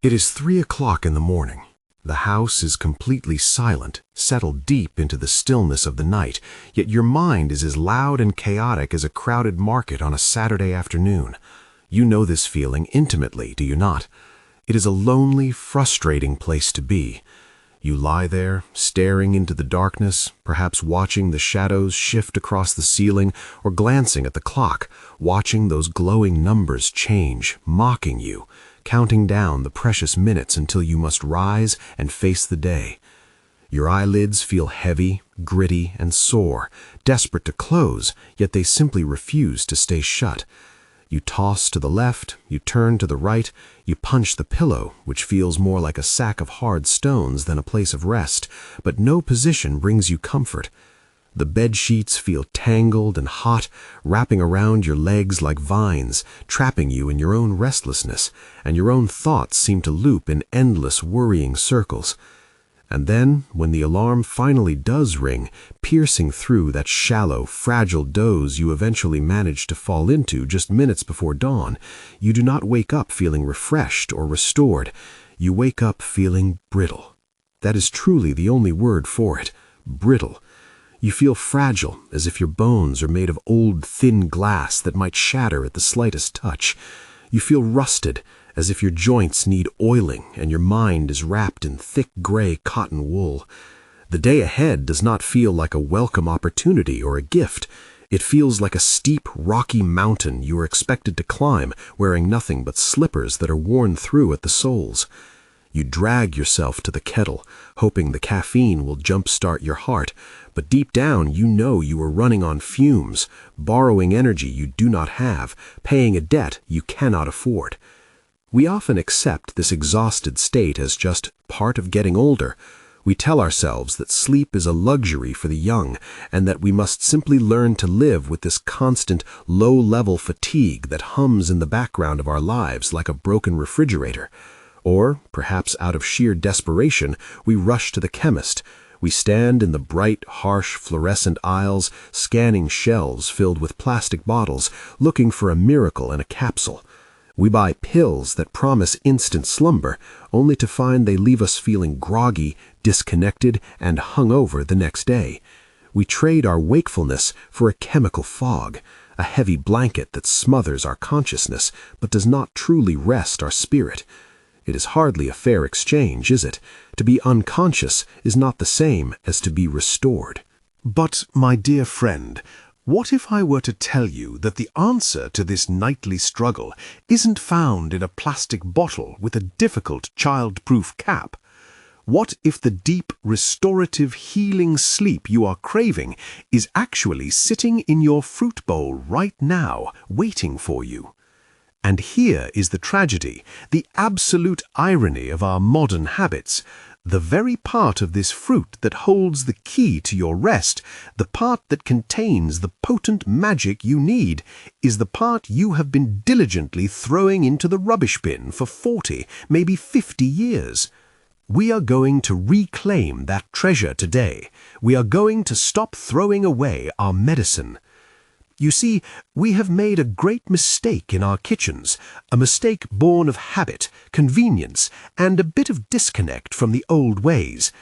It is 3 o'clock in the morning. The house is completely silent, settled deep into the stillness of the night, yet your mind is as loud and chaotic as a crowded market on a Saturday afternoon. You know this feeling intimately, do you not? It is a lonely, frustrating place to be. You lie there, staring into the darkness, perhaps watching the shadows shift across the ceiling or glancing at the clock, watching those glowing numbers change, mocking you, counting down the precious minutes until you must rise and face the day. Your eyelids feel heavy, gritty, and sore, desperate to close, yet they simply refuse to stay shut. You toss to the left, you turn to the right, you punch the pillow, which feels more like a sack of hard stones than a place of rest, but no position brings you comfort. The bed sheets feel tangled and hot, wrapping around your legs like vines, trapping you in your own restlessness, and your own thoughts seem to loop in endless worrying circles. And then, when the alarm finally does ring, piercing through that shallow, fragile doze you eventually manage to fall into just minutes before dawn, you do not wake up feeling refreshed or restored. You wake up feeling brittle. That is truly the only word for it, brittle. You feel fragile, as if your bones are made of old, thin glass that might shatter at the slightest touch. You feel rusted, as if your joints need oiling and your mind is wrapped in thick gray cotton wool. The day ahead does not feel like a welcome opportunity or a gift. It feels like a steep, rocky mountain you are expected to climb, wearing nothing but slippers that are worn through at the soles. You drag yourself to the kettle, hoping the caffeine will jumpstart your heart, but deep down you know you are running on fumes, borrowing energy you do not have, paying a debt you cannot afford. We often accept this exhausted state as just part of getting older. We tell ourselves that sleep is a luxury for the young, and that we must simply learn to live with this constant, low-level fatigue that hums in the background of our lives like a broken refrigerator. Or, perhaps out of sheer desperation, we rush to the chemist. We stand in the bright, harsh, fluorescent aisles, scanning shelves filled with plastic bottles, looking for a miracle in a capsule. We buy pills that promise instant slumber, only to find they leave us feeling groggy, disconnected, and hungover the next day. We trade our wakefulness for a chemical fog, a heavy blanket that smothers our consciousness but does not truly rest our spirit. It is hardly a fair exchange, is it? To be unconscious is not the same as to be restored. But, my dear friend, what if I were to tell you that the answer to this nightly struggle isn't found in a plastic bottle with a difficult child-proof cap? What if the deep, restorative, healing sleep you are craving is actually sitting in your fruit bowl right now, waiting for you? And here is the tragedy, the absolute irony of our modern habits. The very part of this fruit that holds the key to your rest, the part that contains the potent magic you need, is the part you have been diligently throwing into the rubbish bin for 40, maybe 50 years. We are going to reclaim that treasure today. We are going to stop throwing away our medicine. You see, we have made a great mistake in our kitchens, a mistake born of habit, convenience, and a bit of disconnect from the old ways.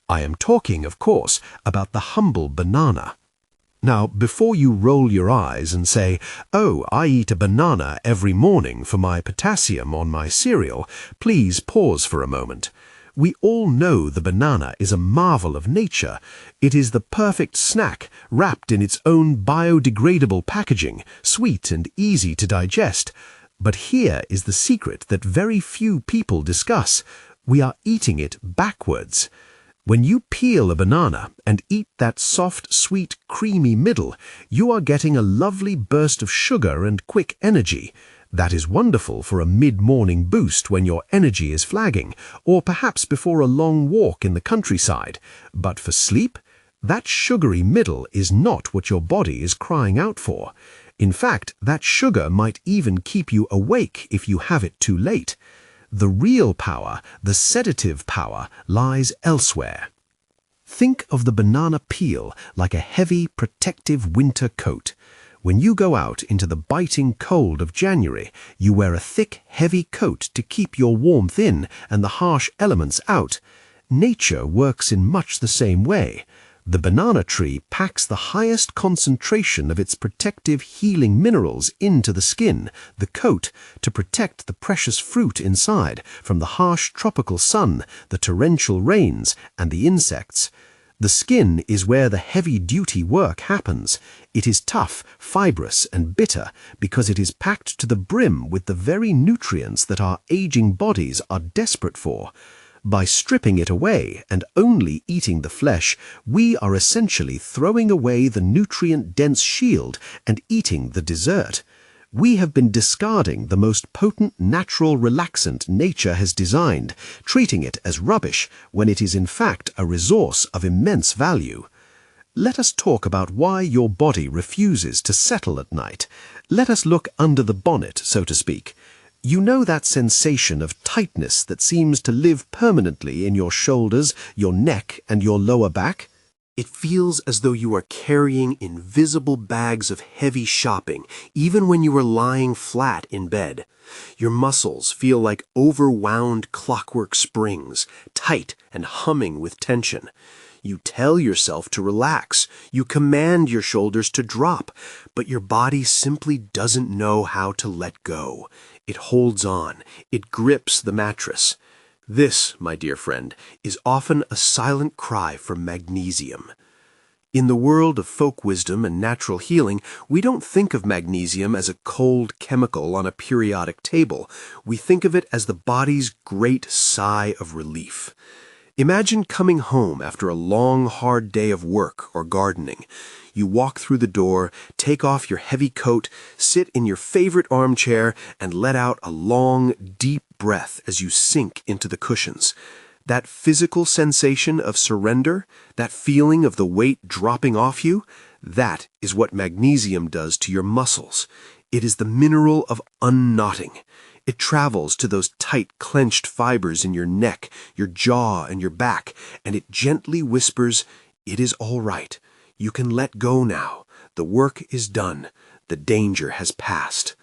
I am talking, of course, about the humble banana. Now, before you roll your eyes and say, "Oh, I eat a banana every morning for my potassium on my cereal," please pause for a moment. We all know the banana is a marvel of nature. It is the perfect snack, wrapped in its own biodegradable packaging, sweet and easy to digest. But here is the secret that very few people discuss. We are eating it backwards. When you peel a banana and eat that soft, sweet, creamy middle, you are getting a lovely burst of sugar and quick energy. That is wonderful for a mid-morning boost when your energy is flagging, or perhaps before a long walk in the countryside. But for sleep, that sugary middle is not what your body is crying out for. In fact, that sugar might even keep you awake if you have it too late. The real power, the sedative power, lies elsewhere. Think of the banana peel like a heavy, protective winter coat. When you go out into the biting cold of January, you wear a thick, heavy coat to keep your warmth in and the harsh elements out. Nature works in much the same way. The banana tree packs the highest concentration of its protective healing minerals into the skin, the coat, to protect the precious fruit inside from the harsh tropical sun, the torrential rains, and the insects. The skin is where the heavy-duty work happens. It is tough, fibrous, and bitter because it is packed to the brim with the very nutrients that our aging bodies are desperate for. By stripping it away and only eating the flesh, we are essentially throwing away the nutrient-dense shield and eating the dessert. We have been discarding the most potent natural relaxant nature has designed, treating it as rubbish when it is in fact a resource of immense value. Let us talk about why your body refuses to settle at night. Let us look under the bonnet, so to speak. You know that sensation of tightness that seems to live permanently in your shoulders, your neck, and your lower back? It feels as though you are carrying invisible bags of heavy shopping, even when you are lying flat in bed. Your muscles feel like overwound clockwork springs, tight and humming with tension. You tell yourself to relax, you command your shoulders to drop, but your body simply doesn't know how to let go. It holds on, it grips the mattress. This, my dear friend, is often a silent cry for magnesium. In the world of folk wisdom and natural healing, we don't think of magnesium as a cold chemical on a periodic table. We think of it as the body's great sigh of relief. Imagine coming home after a long, hard day of work or gardening. You walk through the door, take off your heavy coat, sit in your favorite armchair, and let out a long, deep breath as you sink into the cushions. That physical sensation of surrender, that feeling of the weight dropping off you, that is what magnesium does to your muscles. It is the mineral of unknotting. It travels to those tight, clenched fibers in your neck, your jaw, and your back, and it gently whispers, "It is all right. You can let go now. The work is done. The danger has passed."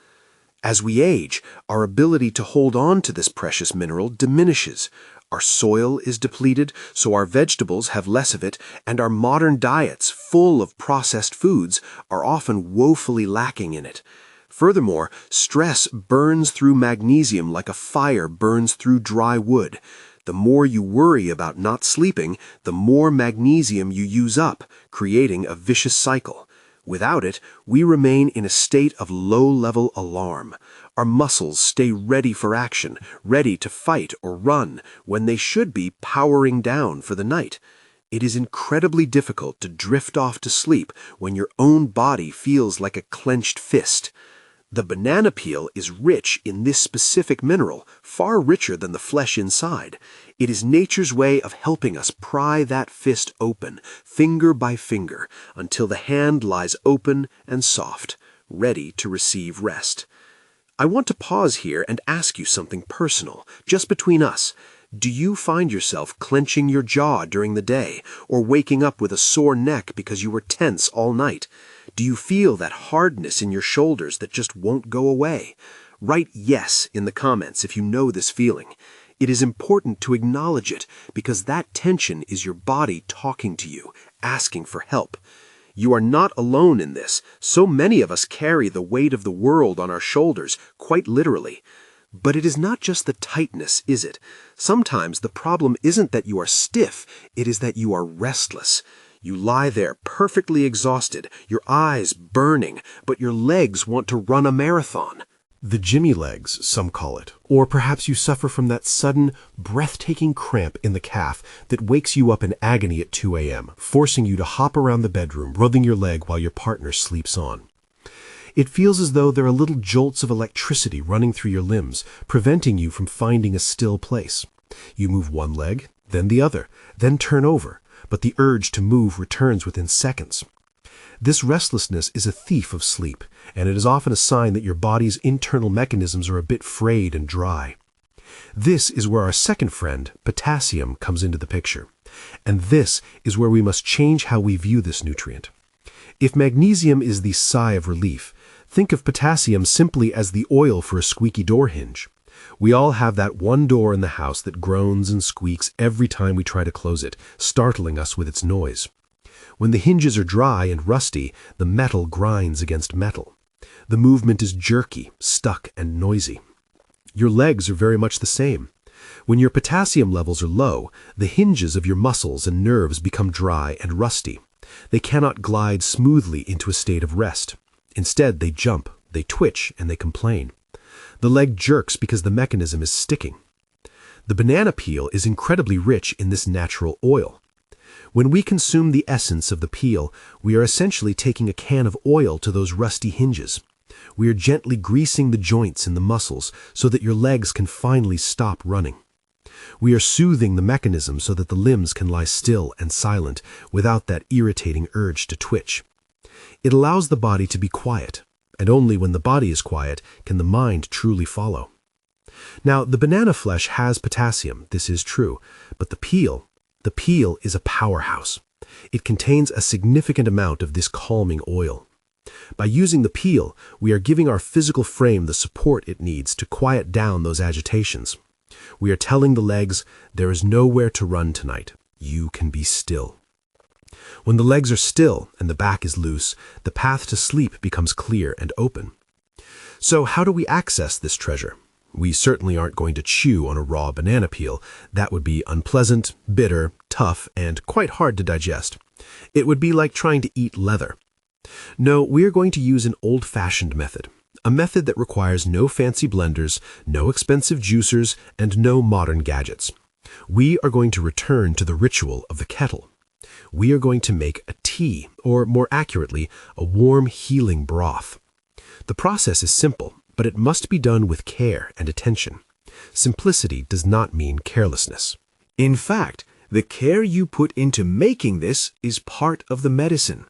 As we age, our ability to hold on to this precious mineral diminishes. Our soil is depleted, so our vegetables have less of it, and our modern diets, full of processed foods, are often woefully lacking in it. Furthermore, stress burns through magnesium like a fire burns through dry wood. The more you worry about not sleeping, the more magnesium you use up, creating a vicious cycle. Without it, we remain in a state of low-level alarm. Our muscles stay ready for action, ready to fight or run, when they should be powering down for the night. It is incredibly difficult to drift off to sleep when your own body feels like a clenched fist. The banana peel is rich in this specific mineral, far richer than the flesh inside. It is nature's way of helping us pry that fist open, finger by finger, until the hand lies open and soft, ready to receive rest. I want to pause here and ask you something personal, just between us. Do you find yourself clenching your jaw during the day, or waking up with a sore neck because you were tense all night? Do you feel that hardness in your shoulders that just won't go away? Write yes in the comments if you know this feeling. It is important to acknowledge it because that tension is your body talking to you, asking for help. You are not alone in this. So many of us carry the weight of the world on our shoulders, quite literally. But it is not just the tightness, is it? Sometimes the problem isn't that you are stiff, it is that you are restless. You lie there perfectly exhausted, your eyes burning, but your legs want to run a marathon. The Jimmy legs, some call it. Or perhaps you suffer from that sudden, breathtaking cramp in the calf that wakes you up in agony at 2 a.m., forcing you to hop around the bedroom, rubbing your leg while your partner sleeps on. It feels as though there are little jolts of electricity running through your limbs, preventing you from finding a still place. You move one leg, then the other, then turn over, but the urge to move returns within seconds. This restlessness is a thief of sleep, and it is often a sign that your body's internal mechanisms are a bit frayed and dry. This is where our second friend, potassium, comes into the picture. And this is where we must change how we view this nutrient. If magnesium is the sigh of relief, think of potassium simply as the oil for a squeaky door hinge. We all have that one door in the house that groans and squeaks every time we try to close it, startling us with its noise. When the hinges are dry and rusty, the metal grinds against metal. The movement is jerky, stuck, and noisy. Your legs are very much the same. When your potassium levels are low, the hinges of your muscles and nerves become dry and rusty. They cannot glide smoothly into a state of rest. Instead, they jump, they twitch, and they complain. The leg jerks because the mechanism is sticking. The banana peel is incredibly rich in this natural oil. When we consume the essence of the peel, we are essentially taking a can of oil to those rusty hinges. We are gently greasing the joints and the muscles so that your legs can finally stop running. We are soothing the mechanism so that the limbs can lie still and silent without that irritating urge to twitch. It allows the body to be quiet, and only when the body is quiet can the mind truly follow. Now, the banana flesh has potassium, this is true, but the peel is a powerhouse. It contains a significant amount of this calming oil. By using the peel, we are giving our physical frame the support it needs to quiet down those agitations. We are telling the legs, there is nowhere to run tonight. You can be still. When the legs are still and the back is loose, the path to sleep becomes clear and open. So how do we access this treasure? We certainly aren't going to chew on a raw banana peel. That would be unpleasant, bitter, tough, and quite hard to digest. It would be like trying to eat leather. No, we are going to use an old-fashioned method. A method that requires no fancy blenders, no expensive juicers, and no modern gadgets. We are going to return to the ritual of the kettle. We are going to make a tea, or more accurately, a warm healing broth. The process is simple, but it must be done with care and attention. Simplicity does not mean carelessness. In fact, the care you put into making this is part of the medicine.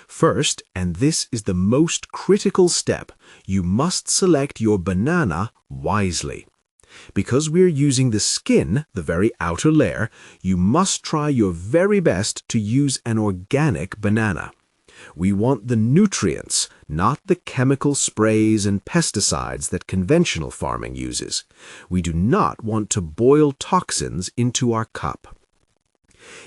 First, and this is the most critical step, you must select your banana wisely. Because we're using the skin, the very outer layer, you must try your very best to use an organic banana. We want the nutrients, not the chemical sprays and pesticides that conventional farming uses. We do not want to boil toxins into our cup.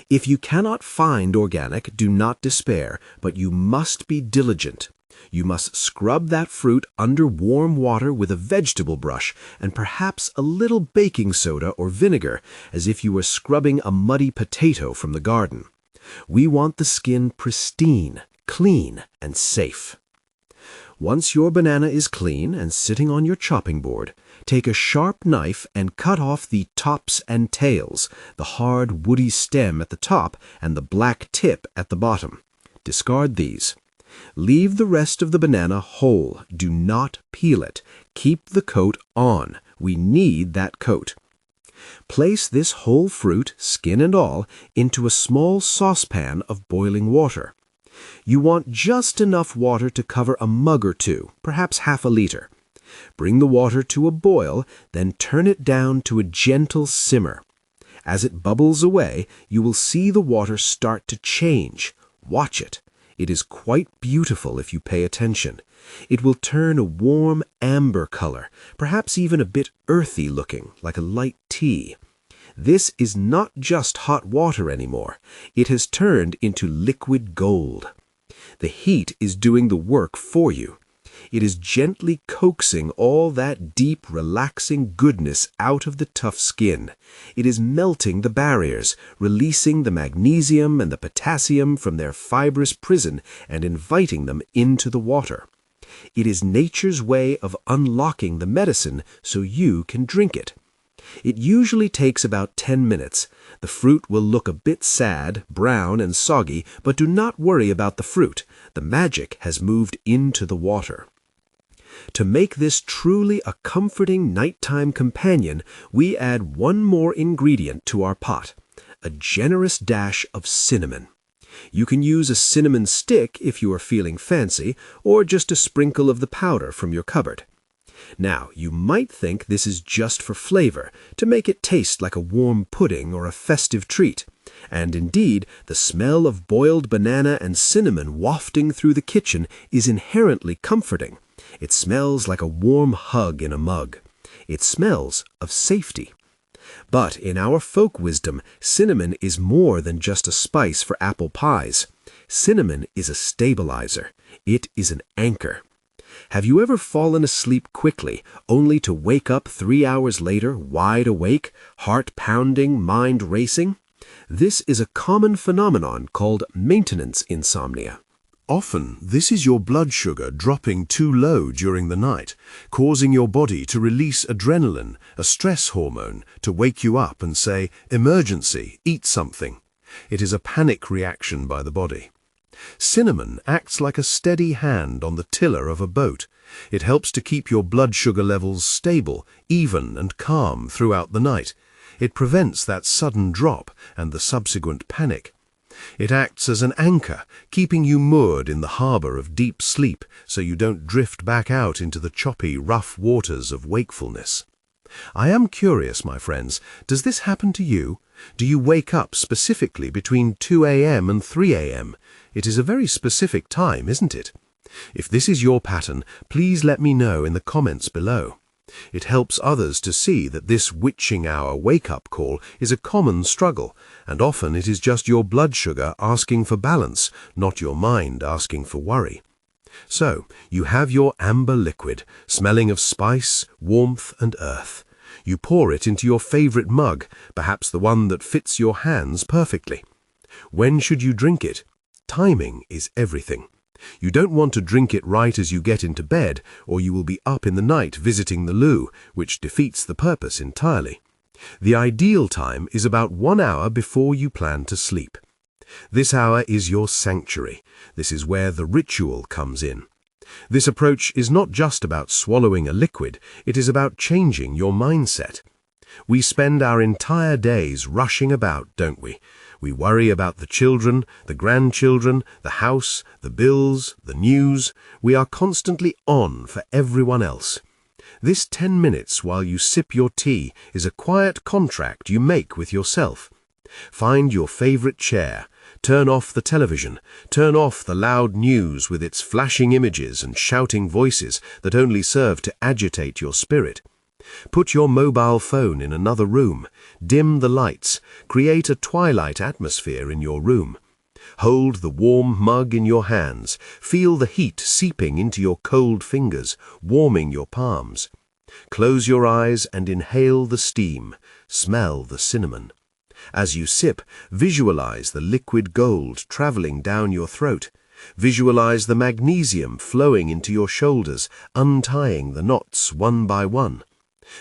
If you cannot find organic, do not despair, but you must be diligent. You must scrub that fruit under warm water with a vegetable brush and perhaps a little baking soda or vinegar, as if you were scrubbing a muddy potato from the garden. We want the skin pristine, clean, and safe. Once your banana is clean and sitting on your chopping board, take a sharp knife and cut off the tops and tails, the hard woody stem at the top and the black tip at the bottom. Discard these. Leave the rest of the banana whole. Do not peel it. Keep the coat on. We need that coat. Place this whole fruit, skin and all, into a small saucepan of boiling water. You want just enough water to cover a mug or two, perhaps half a liter. Bring the water to a boil, then turn it down to a gentle simmer. As it bubbles away, you will see the water start to change. Watch it. It is quite beautiful if you pay attention. It will turn a warm amber color, perhaps even a bit earthy looking, like a light tea. This is not just hot water anymore. It has turned into liquid gold. The heat is doing the work for you. It is gently coaxing all that deep, relaxing goodness out of the tough skin. It is melting the barriers, releasing the magnesium and the potassium from their fibrous prison and inviting them into the water. It is nature's way of unlocking the medicine so you can drink it. It usually takes about 10 minutes. The fruit will look a bit sad, brown, and soggy, but do not worry about the fruit. The magic has moved into the water. To make this truly a comforting nighttime companion, we add one more ingredient to our pot, a generous dash of cinnamon. You can use a cinnamon stick if you are feeling fancy, or just a sprinkle of the powder from your cupboard. Now, you might think this is just for flavor, to make it taste like a warm pudding or a festive treat. And indeed, the smell of boiled banana and cinnamon wafting through the kitchen is inherently comforting. It smells like a warm hug in a mug. It smells of safety. But in our folk wisdom, cinnamon is more than just a spice for apple pies. Cinnamon is a stabilizer. It is an anchor. Have you ever fallen asleep quickly, only to wake up 3 hours later, wide awake, heart pounding, mind racing? This is a common phenomenon called maintenance insomnia. Often, this is your blood sugar dropping too low during the night, causing your body to release adrenaline, a stress hormone, to wake you up and say, "Emergency, eat something." It is a panic reaction by the body. Cinnamon acts like a steady hand on the tiller of a boat. It helps to keep your blood sugar levels stable, even and calm throughout the night. It prevents that sudden drop and the subsequent panic. It acts as an anchor, keeping you moored in the harbor of deep sleep so you don't drift back out into the choppy, rough waters of wakefulness. I am curious, my friends, does this happen to you? Do you wake up specifically between 2 a.m. and 3 a.m.? It is a very specific time, isn't it? If this is your pattern, please let me know in the comments below. It helps others to see that this witching hour wake-up call is a common struggle, and often it is just your blood sugar asking for balance, not your mind asking for worry. So, you have your amber liquid, smelling of spice, warmth, and earth. You pour it into your favorite mug, perhaps the one that fits your hands perfectly. When should you drink it? Timing is everything. You don't want to drink it right as you get into bed, or you will be up in the night visiting the loo, which defeats the purpose entirely. The ideal time is about 1 hour before you plan to sleep. This hour is your sanctuary. This is where the ritual comes in. This approach is not just about swallowing a liquid, it is about changing your mindset. We spend our entire days rushing about, don't we? We worry about the children, the grandchildren, the house, the bills, the news. We are constantly on for everyone else. This 10 minutes while you sip your tea is a quiet contract you make with yourself. Find your favorite chair. Turn off the television. Turn off the loud news with its flashing images and shouting voices that only serve to agitate your spirit. Put your mobile phone in another room. Dim the lights. Create a twilight atmosphere in your room. Hold the warm mug in your hands. Feel the heat seeping into your cold fingers, warming your palms. Close your eyes and inhale the steam. Smell the cinnamon. As you sip, visualize the liquid gold traveling down your throat. Visualize the magnesium flowing into your shoulders, untying the knots one by one.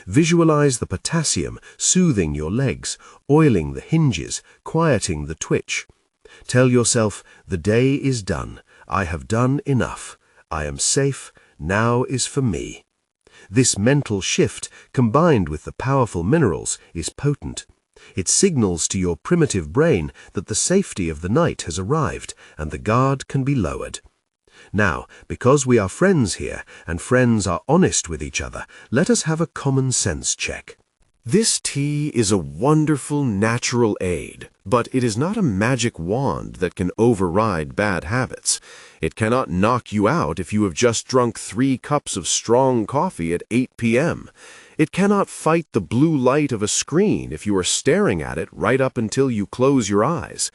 Visualize the potassium soothing your legs, oiling the hinges, quieting the twitch. Tell yourself, the day is done. I have done enough. I am safe. Now is for me. This mental shift, combined with the powerful minerals, is potent. It signals to your primitive brain that the safety of the night has arrived and the guard can be lowered. Now, because we are friends here, and friends are honest with each other, let us have a common sense check. This tea is a wonderful natural aid, but it is not a magic wand that can override bad habits. It cannot knock you out if you have just drunk 3 cups of strong coffee at 8 p.m. It cannot fight the blue light of a screen if you are staring at it right up until you close your eyes.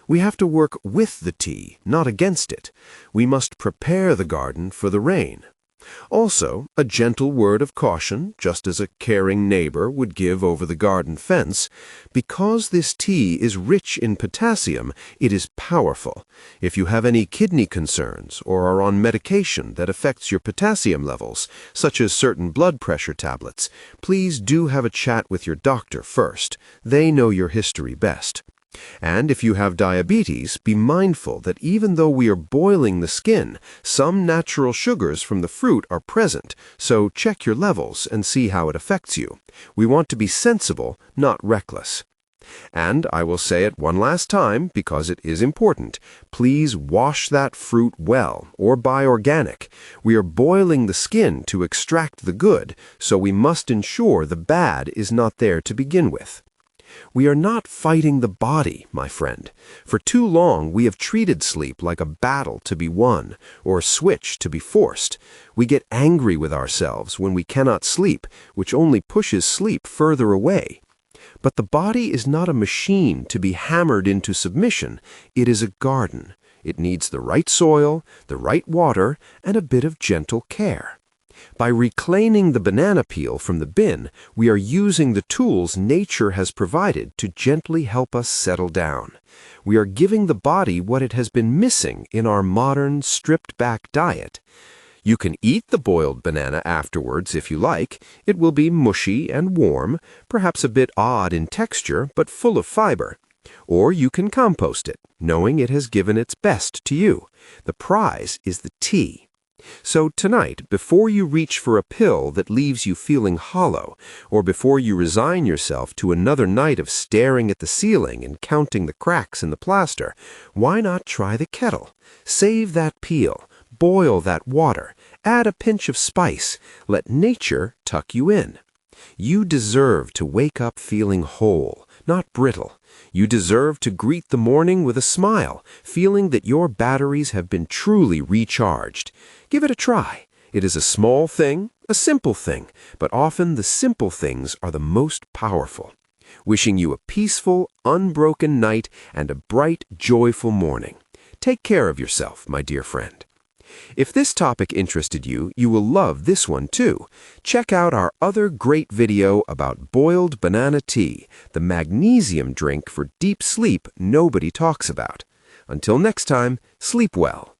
We have to work with the tea, not against it. We must prepare the garden for the rain. Also, a gentle word of caution, just as a caring neighbor would give over the garden fence. Because this tea is rich in potassium, it is powerful. If you have any kidney concerns or are on medication that affects your potassium levels, such as certain blood pressure tablets, please do have a chat with your doctor first. They know your history best. And if you have diabetes, be mindful that even though we are boiling the skin, some natural sugars from the fruit are present, so check your levels and see how it affects you. We want to be sensible, not reckless. And I will say it one last time because it is important. Please wash that fruit well or buy organic. We are boiling the skin to extract the good, so we must ensure the bad is not there to begin with. We are not fighting the body, my friend. For too long, we have treated sleep like a battle to be won, or a switch to be forced. We get angry with ourselves when we cannot sleep, which only pushes sleep further away. But the body is not a machine to be hammered into submission. It is a garden. It needs the right soil, the right water, and a bit of gentle care. By reclaiming the banana peel from the bin, we are using the tools nature has provided to gently help us settle down. We are giving the body what it has been missing in our modern, stripped-back diet. You can eat the boiled banana afterwards if you like. It will be mushy and warm, perhaps a bit odd in texture, but full of fiber. Or you can compost it, knowing it has given its best to you. The prize is the tea. So tonight, before you reach for a pill that leaves you feeling hollow, or before you resign yourself to another night of staring at the ceiling and counting the cracks in the plaster, why not try the kettle? Save that peel, boil that water, add a pinch of spice, let nature tuck you in. You deserve to wake up feeling whole, not brittle. You deserve to greet the morning with a smile, feeling that your batteries have been truly recharged. Give it a try. It is a small thing, a simple thing, but often the simple things are the most powerful. Wishing you a peaceful, unbroken night and a bright, joyful morning. Take care of yourself, my dear friend. If this topic interested you, you will love this one too. Check out our other great video about boiled banana tea, the magnesium drink for deep sleep nobody talks about. Until next time, sleep well.